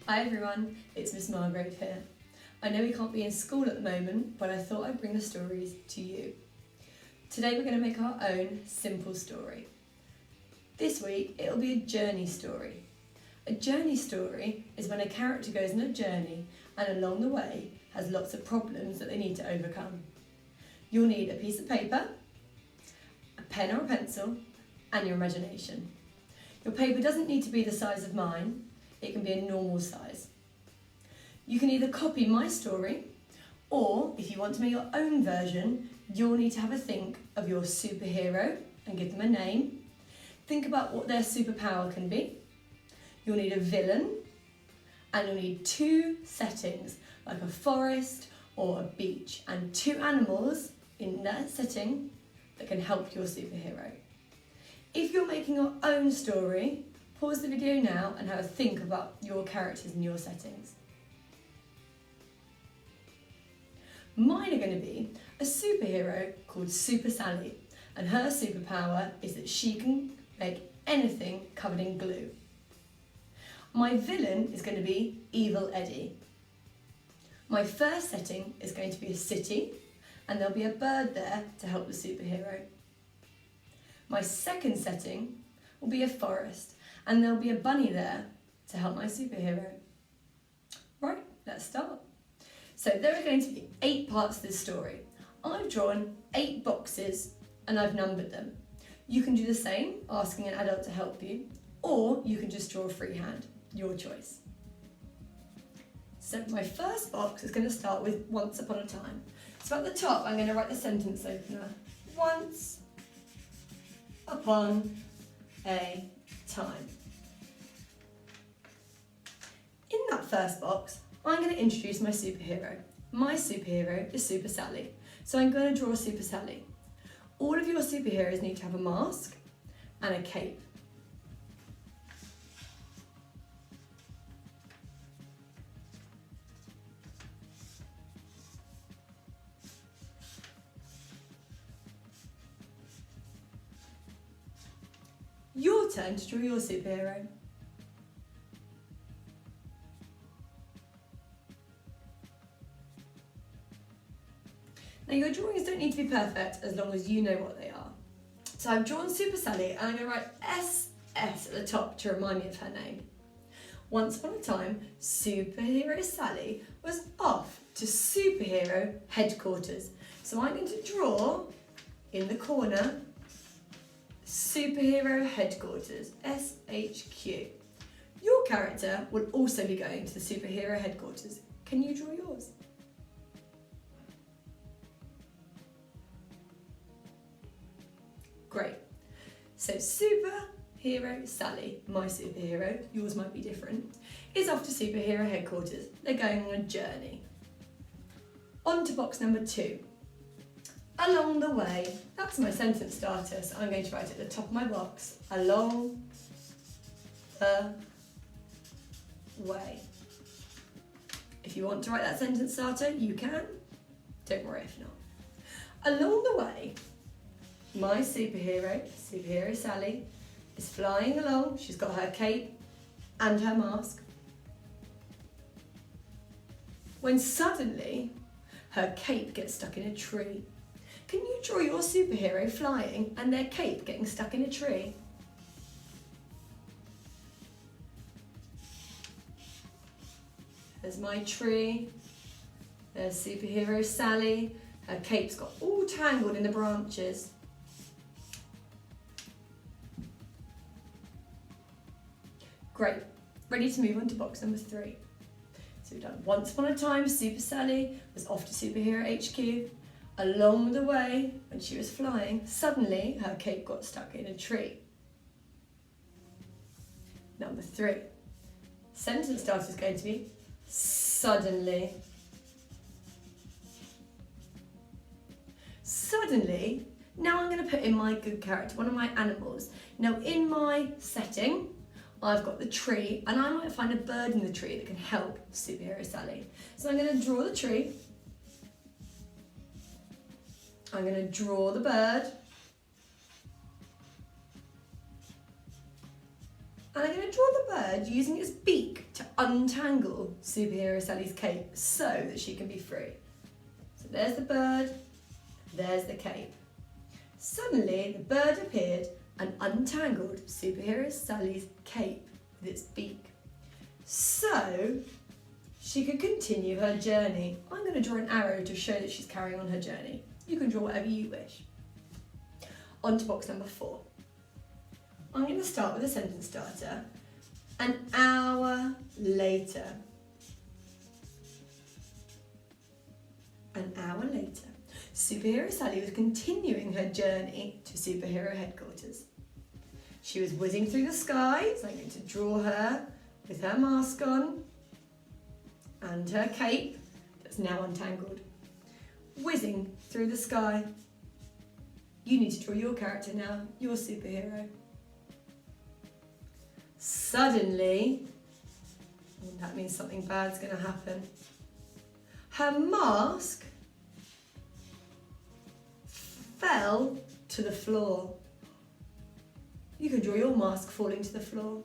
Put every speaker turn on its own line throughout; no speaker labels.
Hi everyone, it's Miss Margrave here. I know we can't be in school at the moment, but I thought I'd bring the stories to you. Today we're going to make our own simple story. This week it'll be a journey story. A journey story is when a character goes on a journey and along the way has lots of problems that they need to overcome. You'll need a piece of paper, a pen or a pencil, and your imagination. Your paper doesn't need to be the size of mine. It can be a normal size. You can either copy my story, or if you want to make your own version, you'll need to have a think of your superhero and give them a name. Think about what their superpower can be. You'll need a villain, and you'll need two settings, like a forest or a beach, and two animals in that setting that can help your superhero. If you're making your own story, pause the video now and have a think about your characters and your settings. Mine are going to be a superhero called Super Sally, and her superpower is that she can make anything covered in glue. My villain is going to be Evil Eddie. My first setting is going to be a city, and there'll be a bird there to help the superhero. My second setting will be a forest, and there'll be a bunny there to help my superhero. Right, let's start. So there are going to be 8 parts to this story. I've drawn 8 boxes and I've numbered them. You can do the same, asking an adult to help you, or you can just draw freehand, your choice. So my first box is going to start with once upon a time. So at the top, I'm going to write the sentence opener. Once upon a time. In that first box, I'm going to introduce my superhero. My superhero is Super Sally, so I'm going to draw Super Sally. All of your superheroes need to have a mask and a cape. Your turn to draw your superhero. Now your drawings don't need to be perfect as long as you know what they are. So I've drawn Super Sally and I'm going to write SS at the top to remind me of her name. Once upon a time, Superhero Sally was off to superhero headquarters. So I'm going to draw in the corner Superhero Headquarters, SHQ. Your character will also be going to the superhero headquarters. Can you draw yours? Great. So Superhero Sally, my superhero, yours might be different, is off to superhero headquarters. They're going on a journey. On to box number 2. Along the way, that's my sentence starter, so I'm going to write at the top of my box, along the way. If you want to write that sentence starter, you can. Don't worry if not. Along the way, my superhero Sally, is flying along. She's got her cape and her mask. When suddenly, her cape gets stuck in a tree. Can you draw your superhero flying and their cape getting stuck in a tree? There's my tree. There's superhero Sally. Her cape's got all tangled in the branches. Great. Ready to move on to box number 3. So we've done once upon a time, Super Sally was off to superhero HQ. Along the way, when she was flying, suddenly her cape got stuck in a tree. Number 3. Sentence starter is going to be suddenly. Suddenly, now I'm going to put in my good character, one of my animals. Now in my setting, I've got the tree, and I might find a bird in the tree that can help Superhero Sally. So I'm going to draw the tree. I'm going to draw the bird. And I'm going to draw the bird using its beak to untangle Superhero Sally's cape so that she can be free. So there's the bird, there's the cape. Suddenly the bird appeared and untangled Superhero Sally's cape with its beak, so she could continue her journey. I'm going to draw an arrow to show that she's carrying on her journey. You can draw whatever you wish. On to box number 4. I'm going to start with a sentence starter. An hour later. An hour later, Superhero Sally was continuing her journey to Superhero Headquarters. She was whizzing through the sky, so I'm going to draw her with her mask on and her cape that's now untangled. Whizzing through the sky. You need to draw your character now, your superhero. Suddenly, that means something bad's going to happen. Her mask fell to the floor. You can draw your mask falling to the floor.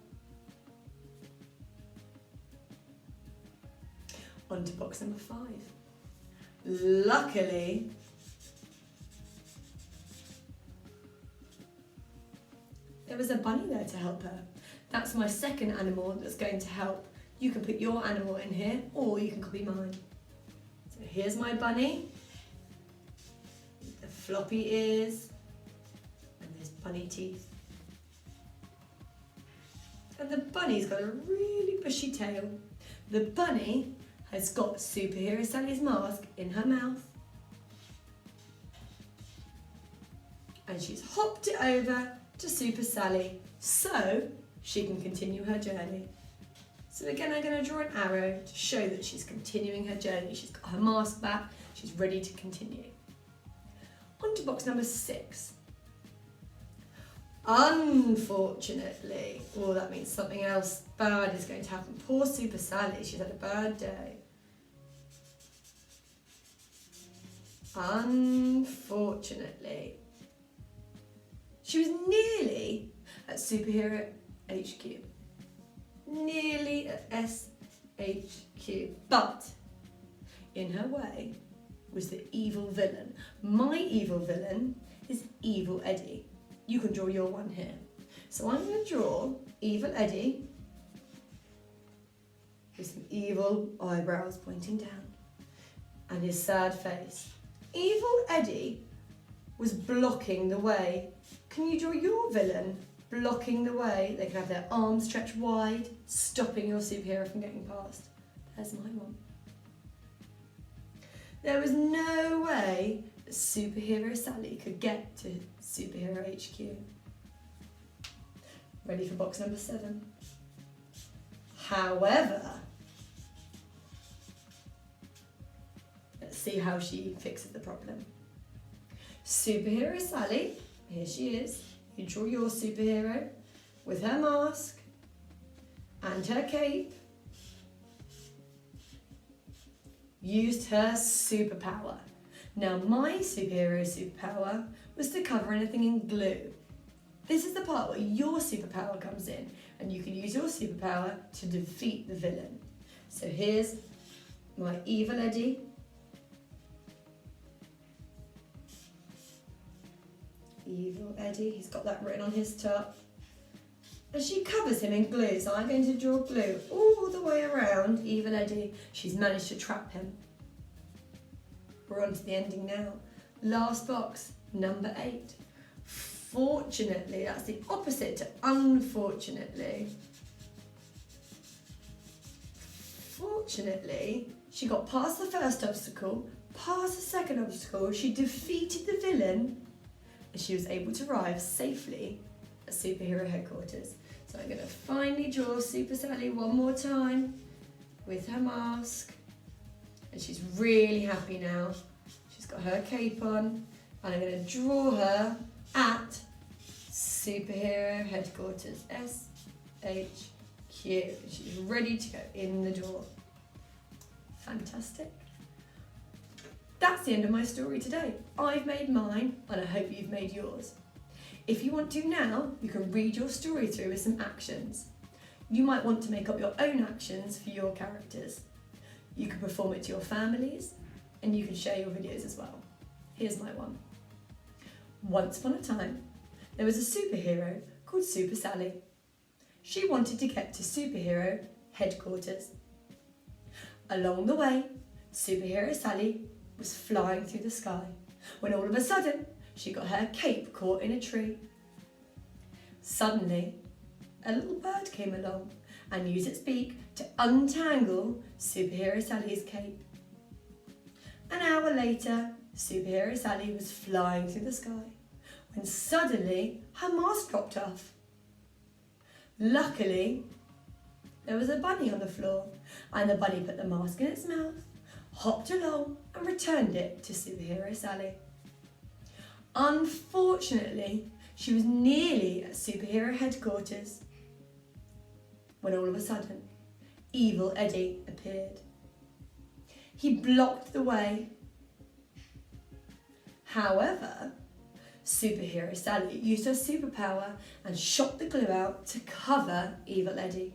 On to box number 5. Luckily, there was a bunny there to help her. That's my second animal that's going to help. You can put your animal in here, or you can copy mine. So here's my bunny. The floppy ears, and there's bunny teeth. And the bunny's got a really bushy tail. The bunny has got Superhero Sally's mask in her mouth. And she's hopped it over to Super Sally so she can continue her journey. So again, I'm going to draw an arrow to show that she's continuing her journey. She's got her mask back, she's ready to continue. On to box number 6. Unfortunately, that means something else bad is going to happen. Poor Super Sally, she's had a bad day. Unfortunately, she was nearly at Superhero HQ. Nearly at SHQ. But in her way was the evil villain. My evil villain is Evil Eddie. You can draw your one here. So I'm going to draw Evil Eddie with some evil eyebrows pointing down and his sad face. Evil Eddie was blocking the way. Can you draw your villain blocking the way? They can have their arms stretched wide, stopping your superhero from getting past. There's my one. There was no way that Superhero Sally could get to Superhero HQ. Ready for box number 7. However, let's see how she fixes the problem. Superhero Sally, here she is. You draw your superhero with her mask and her cape. Used her superpower. Now my superhero superpower was to cover anything in glue. This is the part where your superpower comes in, and you can use your superpower to defeat the villain. So here's my Evil Eddie. Evil Eddie, he's got that written on his top. And she covers him in glue, so I'm going to draw glue all the way around Evil Eddie. She's managed to trap him. We're on to the ending now. Last box, number 8. Fortunately, that's the opposite to unfortunately. Fortunately, she got past the first obstacle, past the second obstacle, she defeated the villain, and she was able to arrive safely at Superhero Headquarters. So I'm going to finally draw Super Sally one more time with her mask. And she's really happy now. She's got her cape on. And I'm going to draw her at Superhero Headquarters, SHQ. She's ready to go in the door. Fantastic. That's the end of my story today. I've made mine, and I hope you've made yours. If you want to now, you can read your story through with some actions. You might want to make up your own actions for your characters. You can perform it to your families, and you can share your videos as well. Here's my one. Once upon a time, there was a superhero called Super Sally. She wanted to get to superhero headquarters. Along the way, Superhero Sally was flying through the sky when all of a sudden she got her cape caught in a tree. Suddenly, a little bird came along and used its beak to untangle Superhero Sally's cape. An hour later, Superhero Sally was flying through the sky when suddenly her mask dropped off. Luckily, there was a bunny on the floor, and the bunny put the mask in its mouth, hopped along and returned it to Superhero Sally. Unfortunately, she was nearly at superhero headquarters when all of a sudden, Evil Eddie appeared. He blocked the way. However, Superhero Sally used her superpower and shot the glue out to cover Evil Eddie.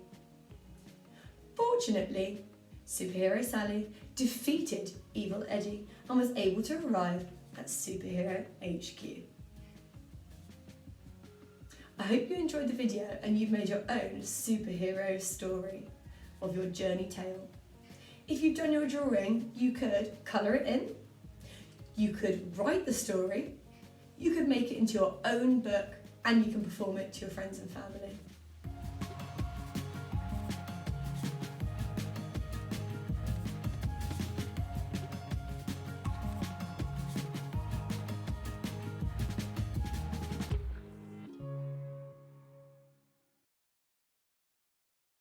Fortunately, Superhero Sally defeated Evil Eddie and was able to arrive at Superhero HQ. I hope you enjoyed the video and you've made your own superhero story of your journey tale. If you've done your drawing, you could colour it in, you could write the story, you could make it into your own book, and you can perform it to your friends and family.